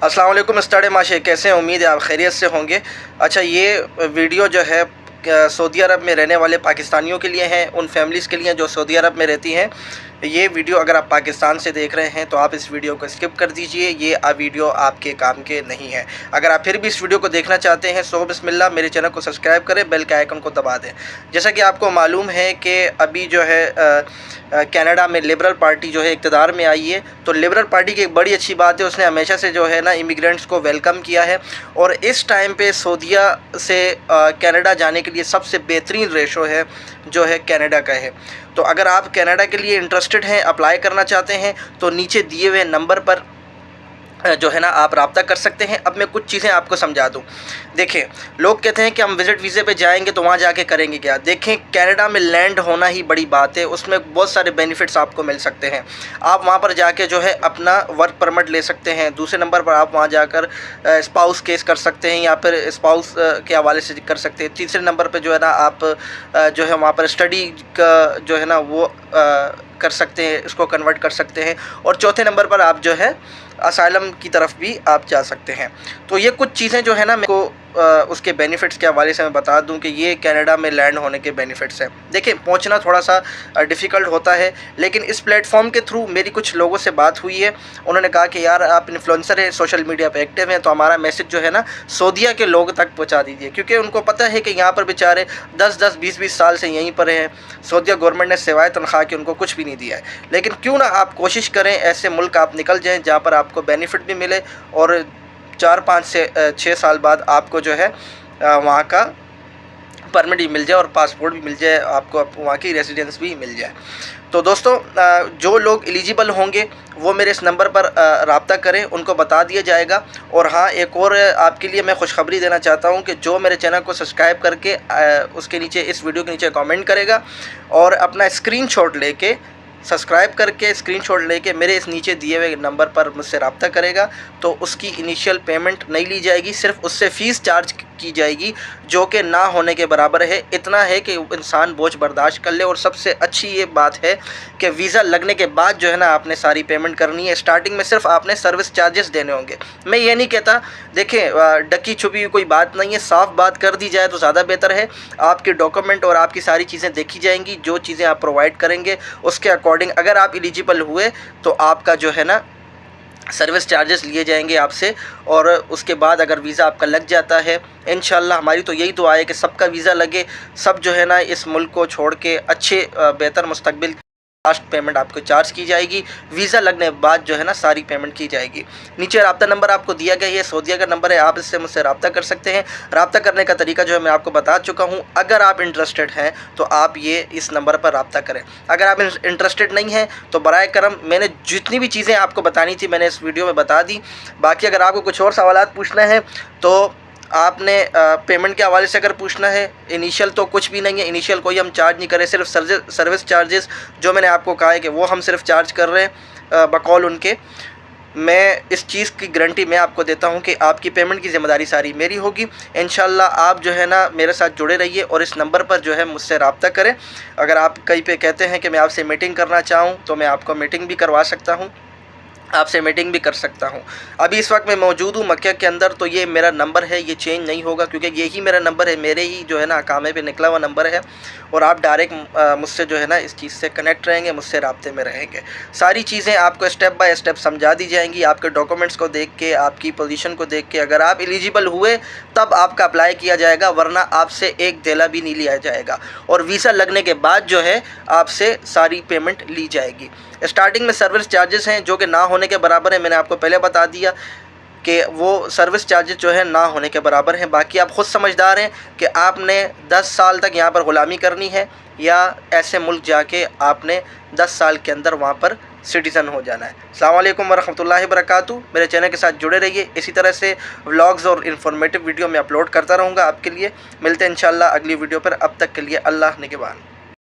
अस्सलाम वालेकुम स्टार्ट माशे, कैसे हैं? उम्मीद है आप खैरियत से होंगे। अच्छा, ये वीडियो जो है सऊदी अरब में रहने वाले पाकिस्तानियों के लिए हैं, उन फैमिलीज़ के लिए जो सऊदी अरब में रहती हैं। ये वीडियो अगर आप पाकिस्तान से देख रहे हैं तो आप इस वीडियो को स्किप कर दीजिए, ये वीडियो आपके काम के नहीं है। अगर आप फिर भी इस वीडियो को देखना चाहते हैं सो बिस्मिल्लाह, मेरे चैनल को सब्सक्राइब करें, बेल के आइकन को दबा दें। जैसा कि आपको मालूम है कि अभी जो है कनाडा में लिबरल पार्टी जो है इक़्तिदार में आई है, तो लिबरल पार्टी की एक बड़ी अच्छी बात है, उसने हमेशा से जो है ना इमिग्रेंट्स को वेलकम किया है। और इस टाइम पे सऊदीया से कनाडा जाने के लिए सबसे बेहतरीन रेशो है जो है कनाडा का है। तो अगर आप कनाडा के लिए इंटरेस्टेड हैं, अप्लाई करना चाहते हैं, तो नीचे दिए हुए नंबर पर जो है ना आप रब्ता कर सकते हैं। अब मैं कुछ चीज़ें आपको समझा दूं। देखें, लोग कहते हैं कि हम विज़िट वीज़े पे जाएंगे तो वहाँ जाके करेंगे क्या। देखें, कनाडा में लैंड होना ही बड़ी बात है, उसमें बहुत सारे बेनिफिट्स आपको मिल सकते हैं। आप वहाँ पर जाके जो है अपना वर्क परमिट ले सकते हैं। दूसरे नंबर पर आप वहाँ जाकर स्पाउस केस कर सकते हैं या फिर स्पाउस के हवाले से कर सकते हैं। तीसरे नंबर पर जो है ना आप जो है वहाँ पर स्टडी का जो है ना वो कर सकते हैं, इसको कन्वर्ट कर सकते हैं। और चौथे नंबर पर आप जो है असाइलम की तरफ भी आप जा सकते हैं। तो ये कुछ चीज़ें जो है ना मेरे को उसके बेनिफिट्स के हवाले से मैं बता दूं कि ये कनाडा में लैंड होने के बेनिफिट्स हैं। देखिए, पहुंचना थोड़ा सा डिफ़िकल्ट होता है, लेकिन इस प्लेटफॉर्म के थ्रू मेरी कुछ लोगों से बात हुई है। उन्होंने कहा कि यार आप इन्फ्लुएंसर हैं, सोशल मीडिया पे एक्टिव हैं, तो हमारा मैसेज जो है ना सऊदीया के लोगों तक पहुँचा दीजिए, क्योंकि उनको पता है कि यहाँ पर बेचारे 10-10, 20-20 साल से यहीं पर हैं। सऊदीया गवर्नमेंट ने सिवाय तनख्वाह के उनको कुछ भी नहीं दिया है। लेकिन क्यों ना आप कोशिश करें, ऐसे मुल्क आप निकल जाएँ जहाँ पर आपको बेनिफिट भी मिले और 4-5 से 6 साल बाद आपको जो है वहाँ का परमिट भी मिल जाए और पासपोर्ट भी मिल जाए, आपको वहाँ की रेसिडेंस भी मिल जाए। तो दोस्तों, जो लोग एलिजिबल होंगे वो मेरे इस नंबर पर रब्ता करें, उनको बता दिया जाएगा। और हाँ, एक और आपके लिए मैं खुशखबरी देना चाहता हूँ कि जो मेरे चैनल को सब्सक्राइब करके उसके नीचे, इस वीडियो के नीचे कमेंट करेगा और अपना स्क्रीनशॉट लेके, सब्सक्राइब करके स्क्रीनशॉट लेके मेरे इस नीचे दिए हुए नंबर पर मुझसे रब्ता करेगा, तो उसकी इनिशियल पेमेंट नहीं ली जाएगी, सिर्फ उससे फ़ीस चार्ज की जाएगी जो कि ना होने के बराबर है। इतना है कि इंसान बोझ बर्दाश्त कर ले। और सबसे अच्छी ये बात है कि वीज़ा लगने के बाद जो है ना आपने सारी पेमेंट करनी है। स्टार्टिंग में सिर्फ आपने सर्विस चार्जेस देने होंगे। मैं ये नहीं कहता, देखें डकी छुपी कोई बात नहीं है, साफ़ बात कर दी जाए तो ज़्यादा बेहतर है। आपके डॉक्यूमेंट और आपकी सारी चीज़ें देखी जाएंगी, जो चीज़ें आप प्रोवाइड करेंगे उसके अकॉर्डिंग अगर आप एलिजिबल हुए तो आपका जो है ना सर्विस चार्जेस लिए जाएंगे आपसे। और उसके बाद अगर वीज़ा आपका लग जाता है, इंशाल्लाह हमारी तो यही दुआ है कि सबका वीज़ा लगे, सब जो है ना इस मुल्क को छोड़ के अच्छे बेहतर मुस्तकबिल लास्ट पेमेंट आपको चार्ज की जाएगी। वीज़ा लगने के बाद जो है ना सारी पेमेंट की जाएगी। नीचे रब्ता नंबर आपको दिया गया है, ये सऊदीया का नंबर है, आप इससे मुझसे रब्ता कर सकते हैं। रब्ता करने का तरीका जो है मैं आपको बता चुका हूँ। अगर आप इंटरेस्टेड हैं तो आप ये इस नंबर पर रब्ता करें। अगर आप इंटरेस्टेड नहीं हैं तो बराए करम मैंने जितनी भी चीज़ें आपको बतानी थी मैंने इस वीडियो में बता दी। बाकी अगर आपको कुछ और सवालात पूछना है तो आपने पेमेंट के हवाले से अगर पूछना है, इनिशियल तो कुछ भी नहीं है, इनिशियल कोई हम चार्ज नहीं करें, सिर्फ सर्विस चार्जेस जो मैंने आपको कहा है कि वो हम सिर्फ चार्ज कर रहे हैं बकौल उनके। मैं इस चीज़ की गारंटी मैं आपको देता हूं कि आपकी पेमेंट की ज़िम्मेदारी सारी मेरी होगी। इंशाल्लाह आप जो है ना मेरे साथ जुड़े रहिए और इस नंबर पर जो है मुझसे रब्ता करें। अगर आप कहीं पे कहते हैं कि मैं आपसे मीटिंग करना चाहूँ तो मैं आपको मीटिंग भी करवा सकता हूँ, आपसे मीटिंग भी कर सकता हूं। अभी इस वक्त मैं मौजूद हूं मक्का के अंदर, तो ये मेरा नंबर है, ये चेंज नहीं होगा क्योंकि यही मेरा नंबर है, मेरे ही जो है ना अकामे पे निकला हुआ नंबर है। और आप डायरेक्ट मुझसे जो है ना इस चीज़ से कनेक्ट रहेंगे, मुझसे राब्ते में रहेंगे। सारी चीज़ें आपको स्टेप बाय स्टेप समझा दी जाएंगी, आपके डॉक्यूमेंट्स को देख के, आपकी पोजीशन को देख के। अगर आप एलिजिबल हुए तब आपका अप्लाई किया जाएगा, वरना आपसे एक देला भी नहीं लिया जाएगा। और वीज़ा लगने के बाद जो है आपसे सारी पेमेंट ली जाएगी। स्टार्टिंग में सर्विस चार्जेस हैं जो कि ना होने के बराबर है, मैंने आपको पहले बता दिया कि वो सर्विस चार्जेस जो है ना होने के बराबर हैं। बाकी आप ख़ुद समझदार हैं कि आपने 10 साल तक यहाँ पर ग़ुलामी करनी है या ऐसे मुल्क जाके आपने 10 साल के अंदर वहाँ पर सिटीज़न हो जाना है। अस्सलाम वालेकुम वरहमतुल्लाहि वबरकातुहू। मेरे चैनल के साथ जुड़े रहिए, इसी तरह से व्लॉग्स और इन्फॉर्मेटिव वीडियो मैं अपलोड करता रहूँगा आपके लिए। मिलते हैं इंशाल्लाह अगली वीडियो पर, अब तक के लिए अल्लाह निगहबान।